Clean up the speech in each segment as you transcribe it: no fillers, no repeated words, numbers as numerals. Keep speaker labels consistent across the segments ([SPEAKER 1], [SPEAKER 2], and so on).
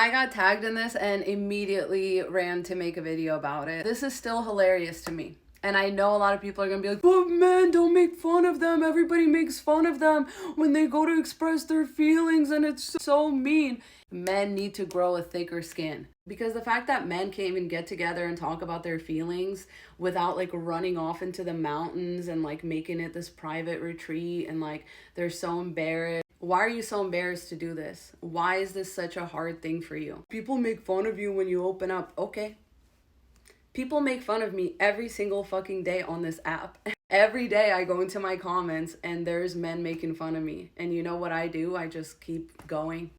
[SPEAKER 1] I got tagged in this and immediately ran to make a video about it. This is still hilarious to me. And I know a lot of people are gonna be like, but men, don't make fun of them. Everybody makes fun of them when they go to express their feelings and it's so mean. Men need to grow a thicker skin. Because the fact that men can't even get together and talk about their feelings without like running off into the mountains and like making it this private retreat and like they're so embarrassed. Why are you so embarrassed to do this? Why is this such a hard thing for you? People make fun of you when you open up. Okay. People make fun of me every single fucking day on this app. Every day I go into my comments and there's men making fun of me. And you know what I do? I just keep going.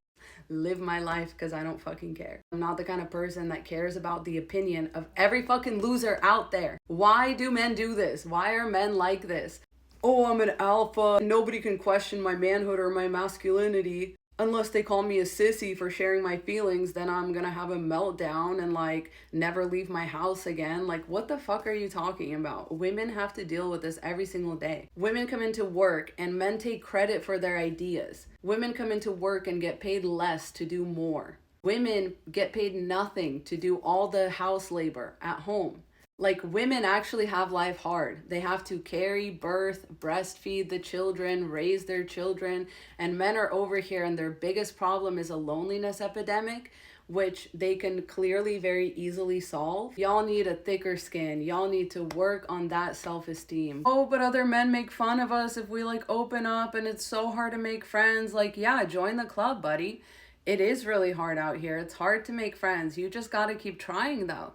[SPEAKER 1] Live my life because I don't fucking care. I'm not the kind of person that cares about the opinion of every fucking loser out there. Why do men do this? Why are men like this? Oh, I'm an alpha. Nobody can question my manhood or my masculinity. Unless they call me a sissy for sharing my feelings, then I'm gonna have a meltdown and like never leave my house again. Like, what the fuck are you talking about? Women have to deal with this every single day. Women come into work and men take credit for their ideas. Women come into work and get paid less to do more. Women get paid nothing to do all the house labor at home. Like, women actually have life hard. They have to carry, birth, breastfeed the children, raise their children. And men are over here and their biggest problem is a loneliness epidemic, which they can clearly very easily solve. Y'all need a thicker skin. Y'all need to work on that self-esteem. Oh, but other men make fun of us if we like open up and it's so hard to make friends. Like, yeah, join the club, buddy. It is really hard out here. It's hard to make friends. You just gotta keep trying though.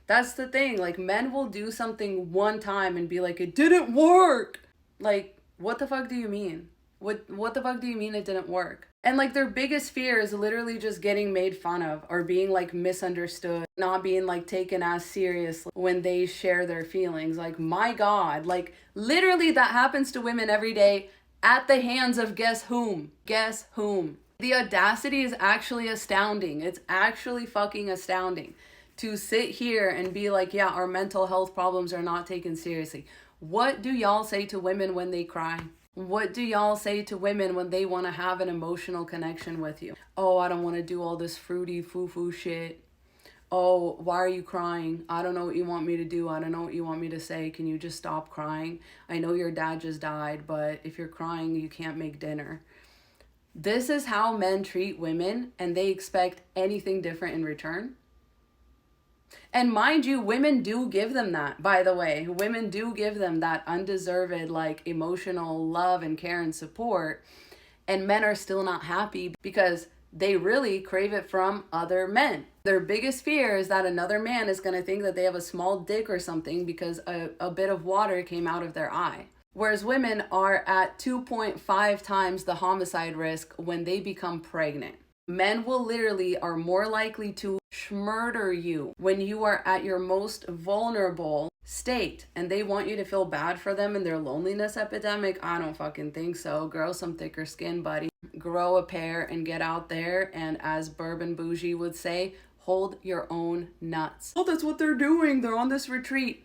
[SPEAKER 1] That's the thing. Like, men will do something one time and be like, it didn't work. Like, what the fuck do you mean? What the fuck do you mean it didn't work? And like, their biggest fear is literally just getting made fun of or being like misunderstood, not being like taken as serious when they share their feelings. Like, my God, like literally that happens to women every day at the hands of guess whom? Guess whom? The audacity is actually astounding. It's actually fucking astounding. To sit here and be like, yeah, our mental health problems are not taken seriously. What do y'all say to women when they cry? What do y'all say to women when they want to have an emotional connection with you? Oh, I don't want to do all this fruity foo-foo shit. Oh, why are you crying? I don't know what you want me to do. I don't know what you want me to say. Can you just stop crying? I know your dad just died, but if you're crying, you can't make dinner. This is how men treat women, and they expect anything different in return. And mind you, women do give them that, by the way. Women do give them that undeserved, like, emotional love and care and support. And men are still not happy because they really crave it from other men. Their biggest fear is that another man is going to think that they have a small dick or something because a bit of water came out of their eye. Whereas women are at 2.5 times the homicide risk when they become pregnant. Men will literally are more likely to murder you when you are at your most vulnerable state, and they want you to feel bad for them in their loneliness epidemic. I don't fucking think so. Grow some thicker skin, buddy. Grow a pair and get out there, and as Bourbon Bougie would say, hold your own nuts. Oh, that's what they're doing. They're on this retreat.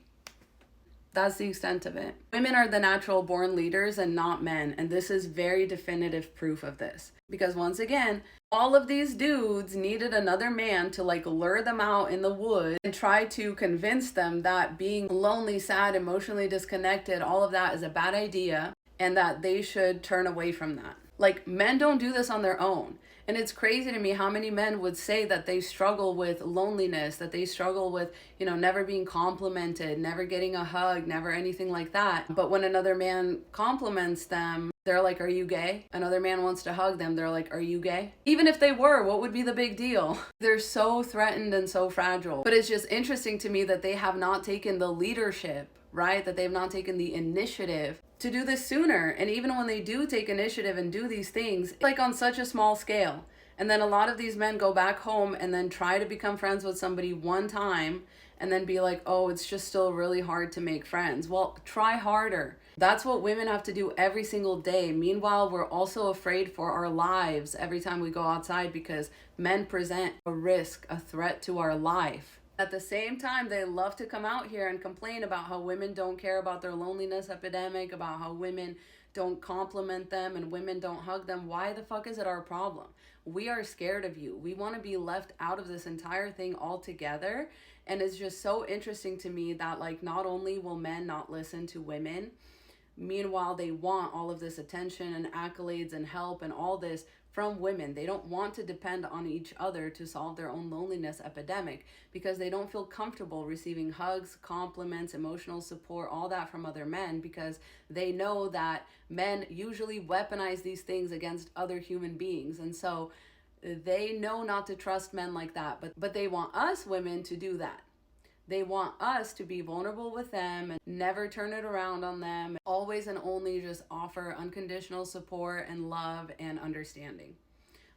[SPEAKER 1] That's the extent of it. Women are the natural born leaders and not men. And this is very definitive proof of this. Because once again, all of these dudes needed another man to like lure them out in the woods and try to convince them that being lonely, sad, emotionally disconnected, all of that is a bad idea and that they should turn away from that. Like, men don't do this on their own. And it's crazy to me how many men would say that they struggle with loneliness, that they struggle with, you know, never being complimented, never getting a hug, never anything like that. But when another man compliments them, they're like, are you gay? Another man wants to hug them. They're like, are you gay? Even if they were, what would be the big deal? They're so threatened and so fragile. But it's just interesting to me that they have not taken the leadership, right? That they've not taken the initiative to do this sooner. And even when they do take initiative and do these things, like on such a small scale. And then a lot of these men go back home and then try to become friends with somebody one time and then be like, oh, it's just still really hard to make friends. Well, try harder. That's what women have to do every single day. Meanwhile, we're also afraid for our lives every time we go outside because men present a risk, a threat to our life. At the same time, they love to come out here and complain about how women don't care about their loneliness epidemic, about how women don't compliment them and women don't hug them, why the fuck is it our problem? We are scared of you. We want to be left out of this entire thing altogether. And it's just so interesting to me that, like, not only will men not listen to women, meanwhile they want all of this attention and accolades and help and all this from women. They don't want to depend on each other to solve their own loneliness epidemic, because they don't feel comfortable receiving hugs, compliments, emotional support, all that from other men, because they know that men usually weaponize these things against other human beings. And so they know not to trust men like that, but they want us women to do that. They want us to be vulnerable with them and never turn it around on them. Always and only just offer unconditional support and love and understanding.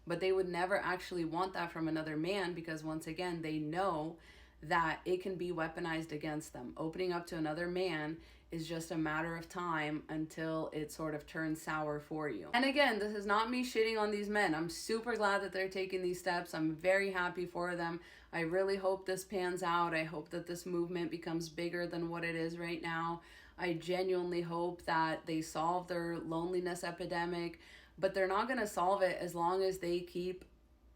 [SPEAKER 1] But they would never actually want that from another man, because once again, they know that it can be weaponized against them. Opening up to another man is just a matter of time until it sort of turns sour for you. And again, this is not me shitting on these men. I'm super glad that they're taking these steps. I'm very happy for them. I really hope this pans out. I hope that this movement becomes bigger than what it is right now. I genuinely hope that they solve their loneliness epidemic, but they're not going to solve it as long as they keep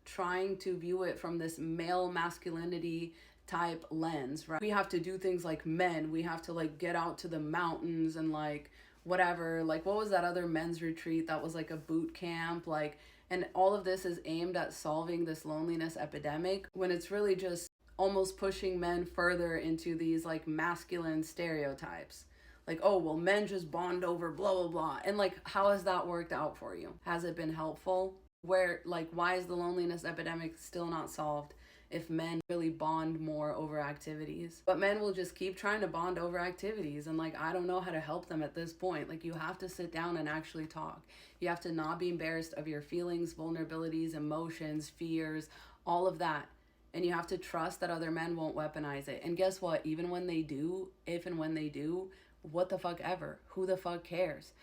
[SPEAKER 1] trying to view it from this male masculinity type lens, right? We have to do things like men. We have to, like, get out to the mountains and, like, whatever. Like, what was that other men's retreat that was like a boot camp? Like, and all of this is aimed at solving this loneliness epidemic, when it's really just almost pushing men further into these, like, masculine stereotypes. Like, oh, well, men just bond over blah, blah, blah. And, like, how has that worked out for you? Has it been helpful? Where, like, why is the loneliness epidemic still not solved if men really bond more over activities? But men will just keep trying to bond over activities, and, like, I don't know how to help them at this point. Like, you have to sit down and actually talk. You have to not be embarrassed of your feelings, vulnerabilities, emotions, fears, all of that. And you have to trust that other men won't weaponize it. And guess what? Even when they do, if and when they do, what the fuck ever? Who the fuck cares?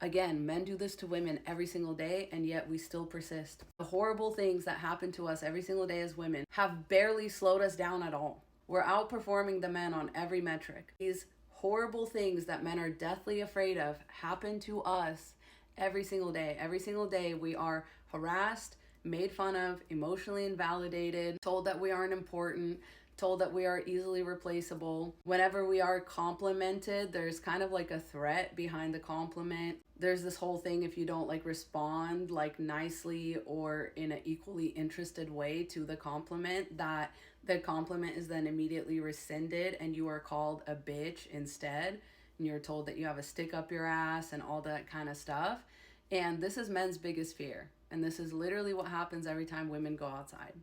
[SPEAKER 1] Again, men do this to women every single day, and yet we still persist. The horrible things that happen to us every single day as women have barely slowed us down at all. We're outperforming the men on every metric. These horrible things that men are deathly afraid of happen to us every single day. Every single day we are harassed, made fun of, emotionally invalidated, told that we aren't important, told that we are easily replaceable. Whenever we are complimented, there's kind of like a threat behind the compliment. There's this whole thing, if you don't, like, respond, like, nicely or in an equally interested way to the compliment, that the compliment is then immediately rescinded and you are called a bitch instead. And you're told that you have a stick up your ass and all that kind of stuff. And this is men's biggest fear. And this is literally what happens every time women go outside.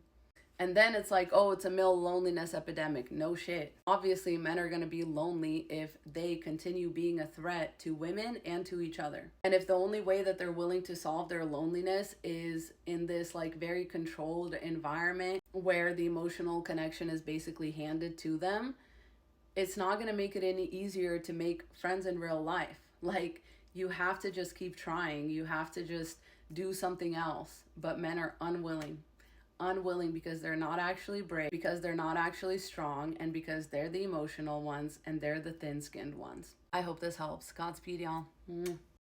[SPEAKER 1] And then it's like, oh, it's a male loneliness epidemic. No shit. Obviously, men are going to be lonely if they continue being a threat to women and to each other. And if the only way that they're willing to solve their loneliness is in this, like, very controlled environment where the emotional connection is basically handed to them, it's not going to make it any easier to make friends in real life. Like, you have to just keep trying. You have to just do something else. But men are unwilling because they're not actually brave, because they're not actually strong, and because they're the emotional ones and they're the thin-skinned ones. I hope this helps. Godspeed, y'all.